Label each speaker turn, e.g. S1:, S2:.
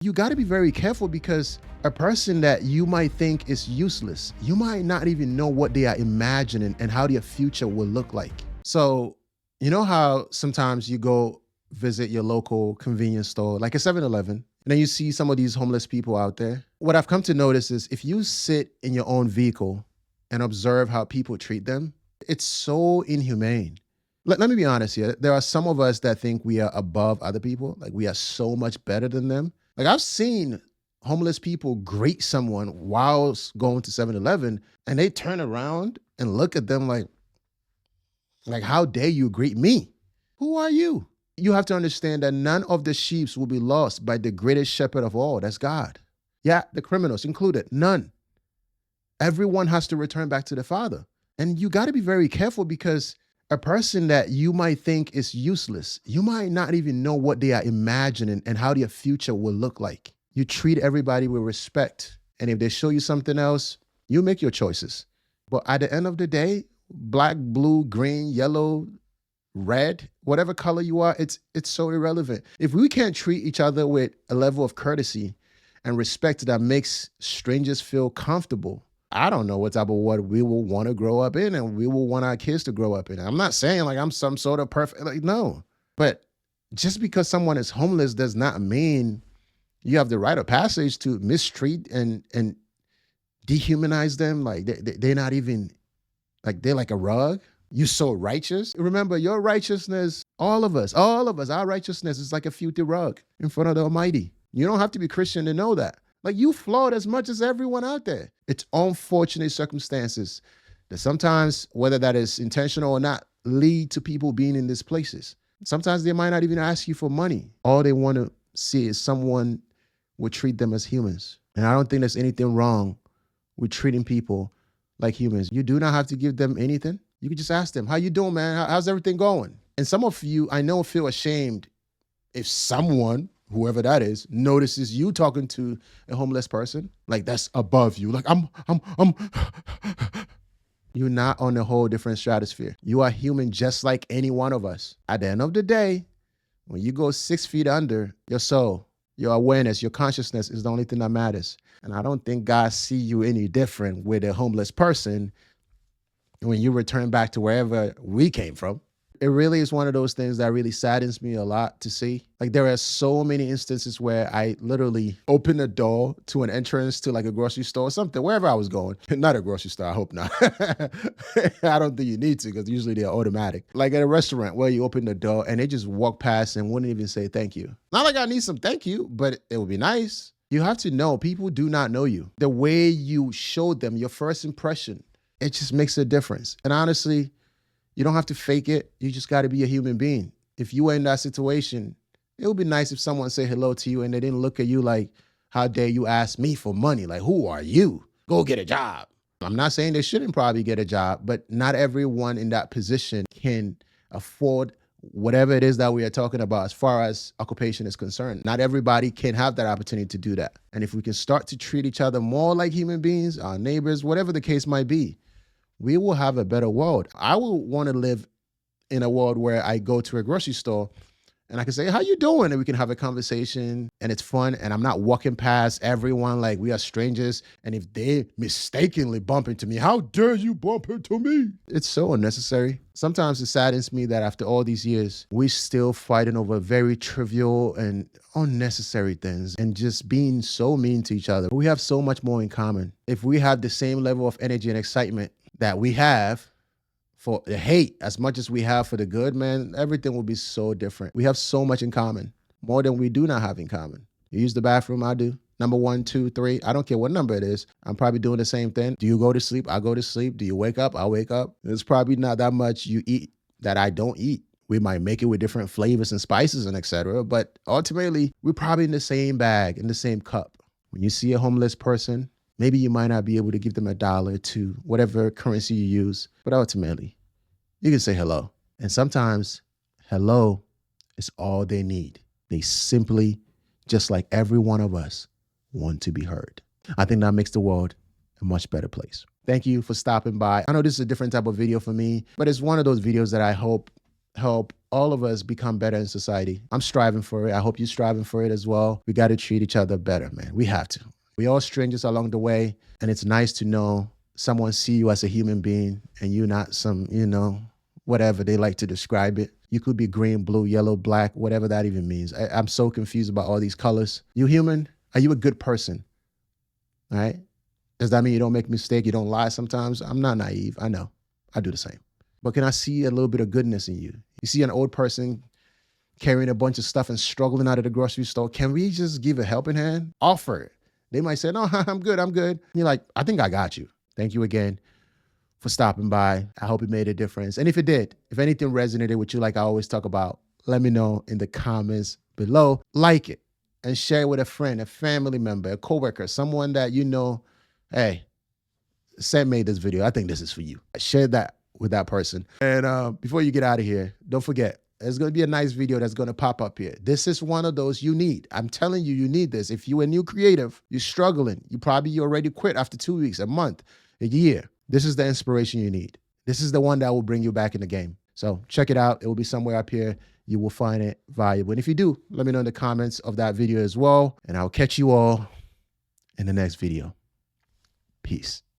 S1: You got to be very careful because a person that you might think is useless, you might not even know what they are imagining and how their future will look like. So, you know how sometimes you go visit your local convenience store, like a 7-Eleven, and then you see some of these homeless people out there? What I've come to notice is if you sit in your own vehicle and observe how people treat them, it's so inhumane. Let me be honest here. There are some of us that think we are above other people, like we are so much better than them. Like I've seen homeless people greet someone while going to 7-Eleven, and they turn around and look at them like how dare you greet me? Who are you? You have to understand that none of the sheep will be lost by the greatest shepherd of all, that's God. Yeah, the criminals included, none. Everyone has to return back to the Father. And you got to be very careful because a person that you might think is useless, you might not even know what they are imagining and how their future will look like. You treat everybody with respect. And if they show you something else, you make your choices. But at the end of the day, black, blue, green, yellow, red, whatever color you are, it's so irrelevant. If we can't treat each other with a level of courtesy and respect that makes strangers feel comfortable, I don't know what type of world we will want to grow up in and we will want our kids to grow up in. I'm not saying like I'm some sort of perfect, like, no. But just because someone is homeless does not mean you have the right of passage to mistreat and dehumanize them. Like they're not even, like they're like a rug. You so righteous. Remember, your righteousness, all of us, our righteousness is like a filthy rug in front of the Almighty. You don't have to be Christian to know that. Like you flawed as much as everyone out there. It's unfortunate circumstances that sometimes, whether that is intentional or not, lead to people being in these places. Sometimes they might not even ask you for money. All they want to see is someone would treat them as humans. And I don't think there's anything wrong with treating people like humans. You do not have to give them anything. You can just ask them, how you doing, man? How's everything going? And some of you, I know, feel ashamed if someone, whoever that is, notices you talking to a homeless person. Like that's above you. Like I'm You're not on a whole different stratosphere. You are human just like any one of us. At the end of the day, when you go 6 feet under, your soul, your awareness, your consciousness is the only thing that matters. And I don't think God see you any different with a homeless person when you return back to wherever we came from. It really is one of those things that really saddens me a lot to see. Like there are so many instances where I literally open a door to an entrance to like a grocery store or something, wherever I was going. Not a grocery store, I hope not. I don't think you need to because usually they're automatic. Like at a restaurant where you open the door and they just walk past and wouldn't even say thank you. Not like I need some thank you, but it would be nice. You have to know people do not know you. The way you showed them your first impression, it just makes a difference. And honestly, you don't have to fake it. You just got to be a human being. If you were in that situation, it would be nice if someone said hello to you and they didn't look at you like, how dare you ask me for money? Like, who are you? Go get a job. I'm not saying they shouldn't probably get a job, but not everyone in that position can afford whatever it is that we are talking about as far as occupation is concerned. Not everybody can have that opportunity to do that. And if we can start to treat each other more like human beings, our neighbors, whatever the case might be, we will have a better world. I will want to live in a world where I go to a grocery store and I can say, how you doing? And we can have a conversation and it's fun. And I'm not walking past everyone like we are strangers. And if they mistakenly bump into me, how dare you bump into me? It's so unnecessary. Sometimes it saddens me that after all these years, we're still fighting over very trivial and unnecessary things and just being so mean to each other. We have so much more in common. If we have the same level of energy and excitement that we have for the hate as much as we have for the good, man, everything will be so different. We have so much in common, more than we do not have in common. You use the bathroom, I do. Number 1, 2, 3, I don't care what number it is. I'm probably doing the same thing. Do you go to sleep? I go to sleep. Do you wake up? I wake up. There's probably not that much you eat that I don't eat. We might make it with different flavors and spices and etc. But ultimately, we're probably in the same bag, in the same cup. When you see a homeless person, maybe you might not be able to give them $1 to whatever currency you use, but ultimately, you can say hello. And sometimes hello is all they need. They simply, just like every one of us, want to be heard. I think that makes the world a much better place. Thank you for stopping by. I know this is a different type of video for me, but it's one of those videos that I hope help all of us become better in society. I'm striving for it. I hope you're striving for it as well. We got to treat each other better, man. We have to. We all strangers along the way, and it's nice to know someone see you as a human being and you're not some, whatever they like to describe it. You could be green, blue, yellow, black, whatever that even means. I'm so confused about all these colors. You human? Are you a good person? All right? Does that mean you don't make mistakes? You don't lie sometimes? I'm not naive. I know. I do the same. But can I see a little bit of goodness in you? You see an old person carrying a bunch of stuff and struggling out of the grocery store. Can we just give a helping hand? Offer it. They might say, no, I'm good. I'm good. And you're like, I think I got you. Thank you again for stopping by. I hope it made a difference. And if it did, if anything resonated with you, like I always talk about, let me know in the comments below. Like it and share it with a friend, a family member, a coworker, someone that you know, hey, Sam made this video. I think this is for you. Share that with that person. And before you get out of here, don't forget, there's going to be a nice video that's going to pop up here. This is one of those you need. I'm telling you, you need this. If you're a new creative, you're struggling, you already quit after 2 weeks, a month, a year. This is the inspiration you need. This is the one that will bring you back in the game. So check it out. It will be somewhere up here. You will find it valuable. And if you do, let me know in the comments of that video as well. And I'll catch you all in the next video. Peace.